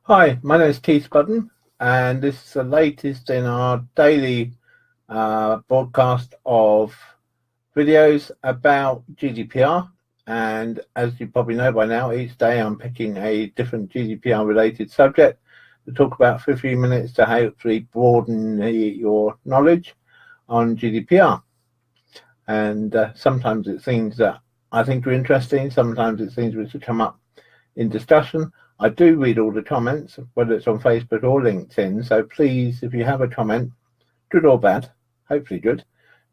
Hi, my name is Keith Budden, and this is the latest in our daily broadcast of videos about GDPR. And as you probably know by now, each day I'm picking a different GDPR related subject to talk about for a few minutes to hopefully broaden your knowledge on GDPR. And sometimes it's things that I think are interesting, sometimes it's things which come up in discussion. I do read all the comments, whether it's on Facebook or LinkedIn, so please, if you have a comment, good or bad, hopefully good,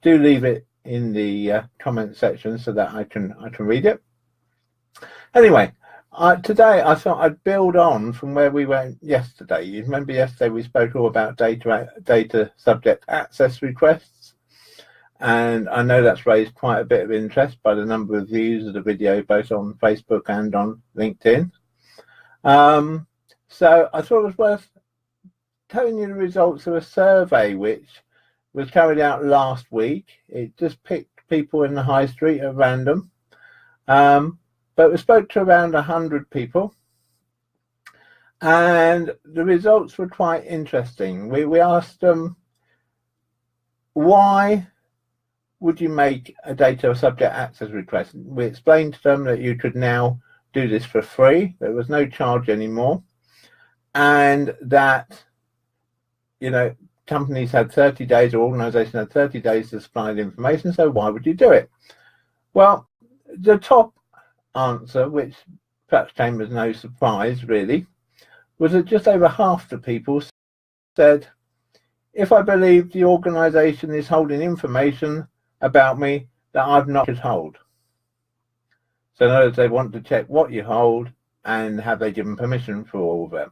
do leave it in the comment section so that I can read it. Anyway, today I thought I'd build on from where we went yesterday. You remember yesterday we spoke all about data subject access requests, and I know that's raised quite a bit of interest by the number of views of the video both on Facebook and on LinkedIn. So I thought it was worth telling you the results of a survey which was carried out last week. It just picked people in the high street at random, but we spoke to around 100 people, and the results were quite interesting. We asked them, why would you make a data subject access request? We explained to them that you could now do this for free. There was no charge anymore, and that, you know, companies had 30 days or organizations had 30 days to supply the information, so why would you do it? Well, the top answer, which perhaps came as no surprise really, was that just over half the people said, if I believe the organization is holding information about me that I've not should hold. So in other words, they want to check what you hold and have they given permission for all of it.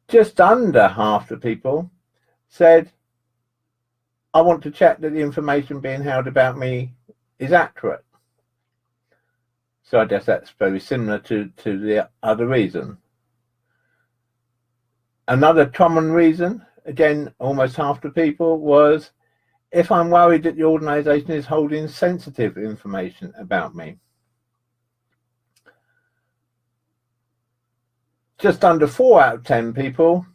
Just under half the people said, I want to check that the information being held about me is accurate. So I guess that's very similar to the other reason. Another common reason, again, almost half the people, was if I'm worried that the organization is holding sensitive information about me. Just under 4 out of 10 people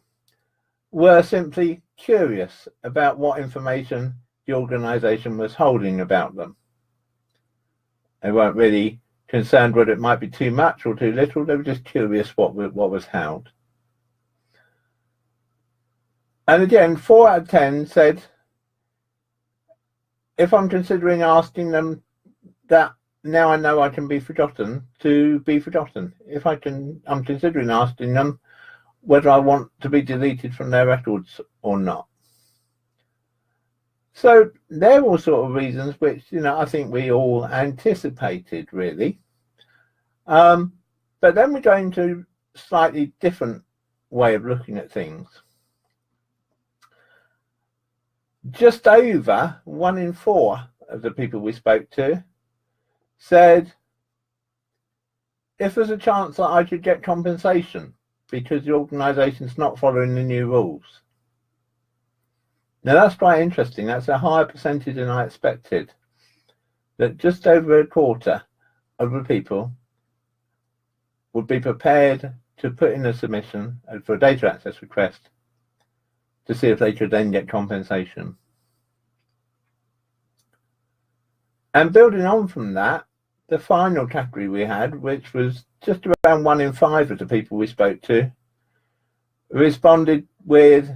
were simply curious about what information the organization was holding about them. They weren't really concerned whether it might be too much or too little. They were just curious what was held. And again, 4 out of 10 said, if I'm considering asking them that now I know I can be forgotten, to be forgotten. If I'm considering asking them whether I want to be deleted from their records or not. So they're all sort of reasons which, you know, I think we all anticipated really. But then we're going to a slightly different way of looking at things. Just over 1 in 4 of the people we spoke to said, if there's a chance that I could get compensation because the organisation's not following the new rules. Now that's quite interesting. That's a higher percentage than I expected. That just over a quarter of the people would be prepared to put in a submission for a data access request to see if they could then get compensation. And building on from that, the final category we had, which was just around 1 in 5 of the people we spoke to, responded with,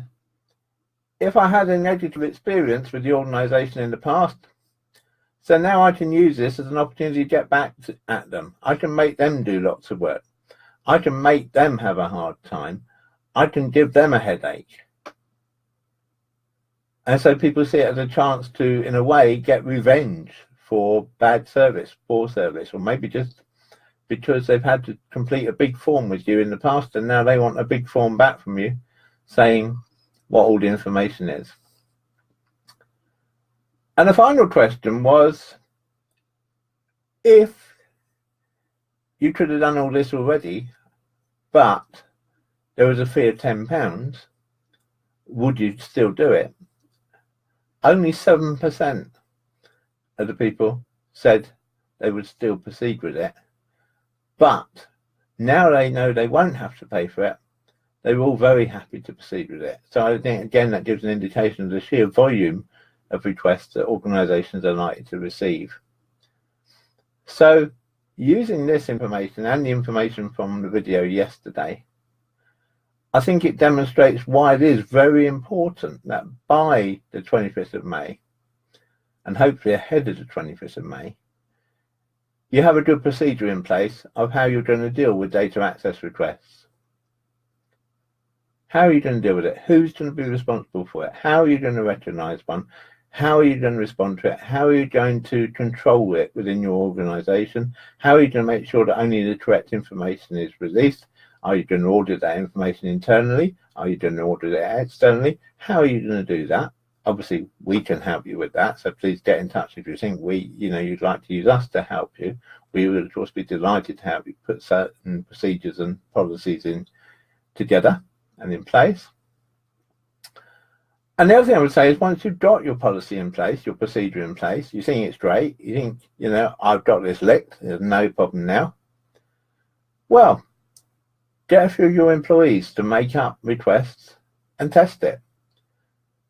if I had a negative experience with the organisation in the past, so now I can use this as an opportunity to get back at them. I can make them do lots of work. I can make them have a hard time. I can give them a headache. And so people see it as a chance to, in a way, get revenge for bad service, poor service, or maybe just because they've had to complete a big form with you in the past and now they want a big form back from you saying what all the information is. And the final question was, if you could have done all this already, but there was a fee of £10, would you still do it? Only 7% of the people said they would still proceed with it, but Now they know they won't have to pay for it. They were all very happy to proceed with it. So I think, again, that gives an indication of the sheer volume of requests that organisations are likely to receive. So using this information and the information from the video yesterday, I think it demonstrates why it is very important that by the 25th of May, and hopefully ahead of the 25th of May, you have a good procedure in place of how you're going to deal with data access requests. How are you going to deal with it? Who's going to be responsible for it? How are you going to recognise one? How are you going to respond to it? How are you going to control it within your organisation? How are you going to make sure that only the correct information is released? Are you going to audit that information internally? Are you going to audit it externally? How are you going to do that? Obviously, we can help you with that. So please get in touch if you think you'd like to use us to help you. We would, of course, be delighted to help you put certain procedures and policies in together and in place. And the other thing I would say is, once you've got your policy in place, your procedure in place, you think it's great, you think, I've got this licked, there's no problem now. Well, get a few of your employees to make up requests and test it.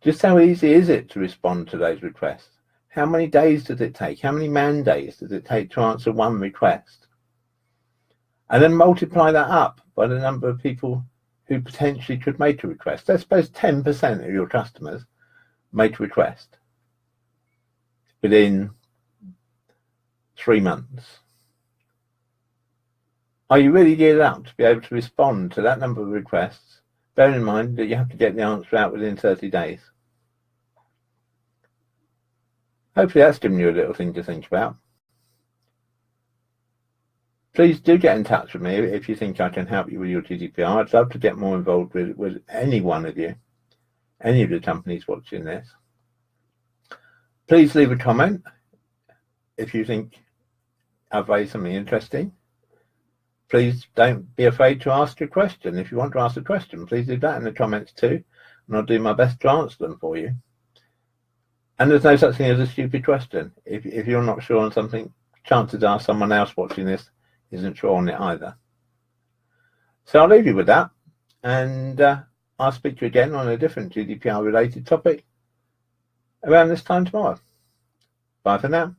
Just how easy is it to respond to those requests? How many days does it take? How many man days does it take to answer one request? And then multiply that up by the number of people who potentially could make a request. Let's suppose 10% of your customers make a request within 3 months. Are you really geared up to be able to respond to that number of requests, bearing in mind that you have to get the answer out within 30 days? Hopefully that's given you a little thing to think about. Please do get in touch with me if you think I can help you with your GDPR. I'd love to get more involved with any one of you, any of the companies watching this. Please leave a comment if you think I've raised something interesting. Please don't be afraid to ask a question. If you want to ask a question, please do that in the comments too, and I'll do my best to answer them for you. And there's no such thing as a stupid question. If you're not sure on something, chances are someone else watching this isn't sure on it either. So I'll leave you with that, and I'll speak to you again on a different GDPR related topic around this time tomorrow. Bye for now.